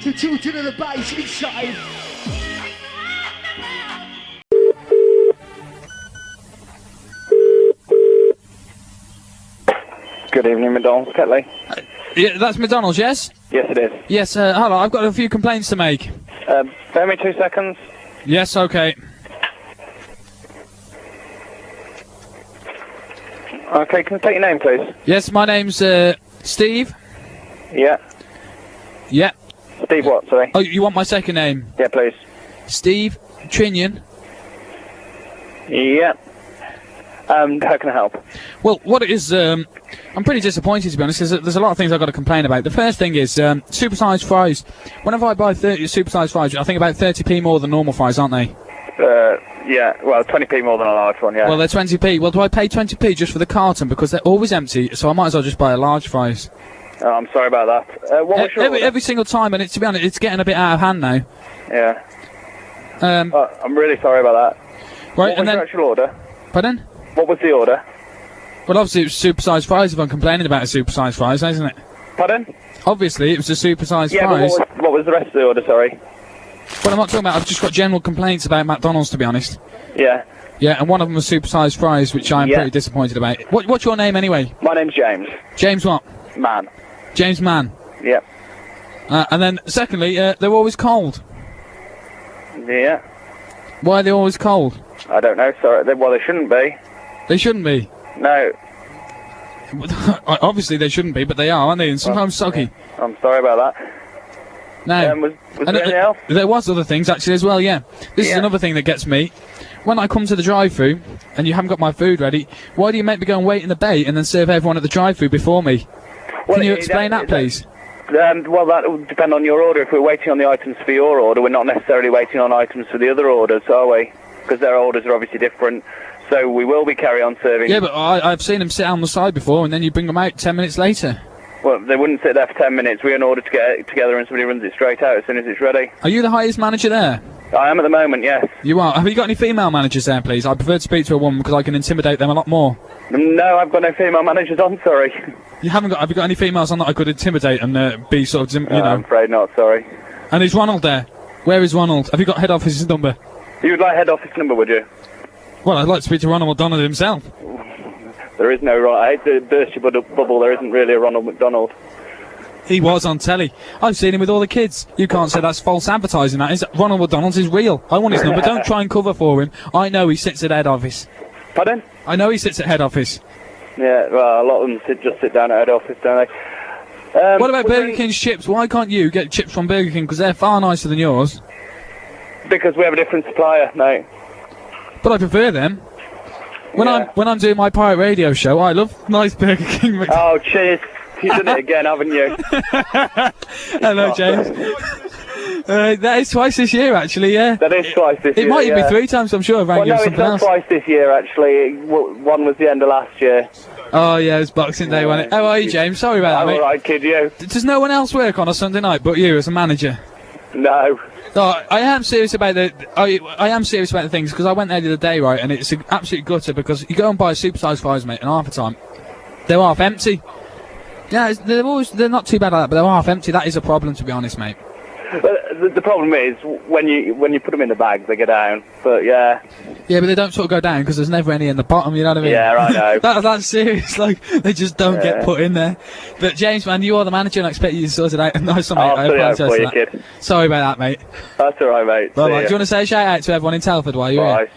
to two to the bass inside. Good evening, McDonald's, Ketley. Yeah, that's McDonald's, yes? Yes, it is. Yes, hello, I've got a few complaints to make. Bear me 2 seconds. Yes, okay. Okay, can I take your name, please? Yes, my name's, Steve. Yeah. Yeah. Steve what, sorry? Oh, you want my second name? Yeah, please. Steve Trinion. Yeah. How can I help? Well, what it is, I'm pretty disappointed, to be honest, because there's a lot of things I've got to complain about. The first thing is, supersized fries. Whenever I buy 30 supersized fries, I think about 30p more than normal fries, aren't they? Yeah, well, 20p more than a large one, yeah. Well, they're 20p. Well, do I pay 20p just for the carton? Because they're always empty, so I might as well just buy a large fries. Oh, I'm sorry about that. What was your order? Every single time, and to be honest, it's getting a bit out of hand now. Yeah. Oh, I'm really sorry about that. Right, what was your actual order? Pardon? What was the order? Well, obviously it was supersized fries if I'm complaining about a supersized fries, isn't it? Pardon? Obviously it was a supersized Yeah, fries. but what was the rest of the order, sorry? Well, I'm not talking about, I've just got general complaints about McDonald's, to be honest. Yeah. Yeah, and one of them was supersized fries, which I'm pretty disappointed about. What's your name anyway? My name's James. James what? Mann. James Mann. Yeah. And then, secondly, they're always cold. Yeah. Why are they always cold? I don't know, sorry. Well, they shouldn't be. They shouldn't be. No. Obviously they shouldn't be, but they are, aren't they? And sometimes soggy. Yeah. I'm sorry about that. No. Was there anything else? There was other things, actually, as well, yeah. This is another thing that gets me. When I come to the drive-thru, and you haven't got my food ready, why do you make me go and wait in the bay and then serve everyone at the drive-thru before me? Can you explain that, please? Well, that will depend on your order. If we're waiting on the items for your order, we're not necessarily waiting on items for the other orders, are we? Because their orders are obviously different. So we will be carry on serving. Yeah, but I've seen them sit on the side before, and then you bring them out 10 minutes later. Well, they wouldn't sit there for 10 minutes. We're in order to get it together, and somebody runs it straight out as soon as it's ready. Are you the highest manager there? I am at the moment, yes. You are? Have you got any female managers there, please? I prefer to speak to a woman because I can intimidate them a lot more. No, I've got no female managers on, sorry. You haven't got? Have you got any females on that I could intimidate and be sort of, you know? I'm afraid not, sorry. And is Ronald there? Where is Ronald? Have you got head office's number? You would like head office number, would you? Well, I'd like to speak to Ronald McDonald himself. There is no... I hate to burst your bubble, there isn't really a Ronald McDonald. He was on telly. I've seen him with all the kids. You can't say that's false advertising, that is. Ronald McDonald is real. I want his number. Don't try and cover for him. I know he sits at head office. Pardon? I know he sits at head office. Yeah, well, a lot of them just sit down at head office, don't they? What about Burger King's chips? Why can't you get chips from Burger King? Because they're far nicer than yours. Because we have a different supplier, mate. But I prefer them. When I'm doing my pirate radio show, I love nice Burger King. Oh, cheers. You've done it again, haven't you? Hello, James. That is twice this year, actually, yeah. That is twice this year, It might even be 3 times, I'm sure. I've rang you no, something else. it's not twice this year, actually. One was the end of last year. Oh, yeah, it was Boxing Day, wasn't it? How are you, James? Sorry about that, mate. I'm alright, kid, you. Does no one else work on a Sunday night but you as a manager? No. No, I am serious about I am serious about the things, because I went there the other day, right, and it's an absolute gutter, because you go and buy a supersized fries, mate, and half the time they're half empty. Yeah, they're not too bad like that, but they're half empty. That is a problem, to be honest, mate. The problem is when you put them in the bag, they go down. But yeah. Yeah, but they don't sort of go down because there's never any in the bottom. You know what I mean? Yeah, I know. That's serious. Like they just don't get put in there. But James, man, you are the manager, and I expect you to sort it out. Nice one, mate. I'll sort it out for you, kid. Sorry about that, mate. That's all right, mate. Bye. Do you want to say a shout out to everyone in Telford while you're here?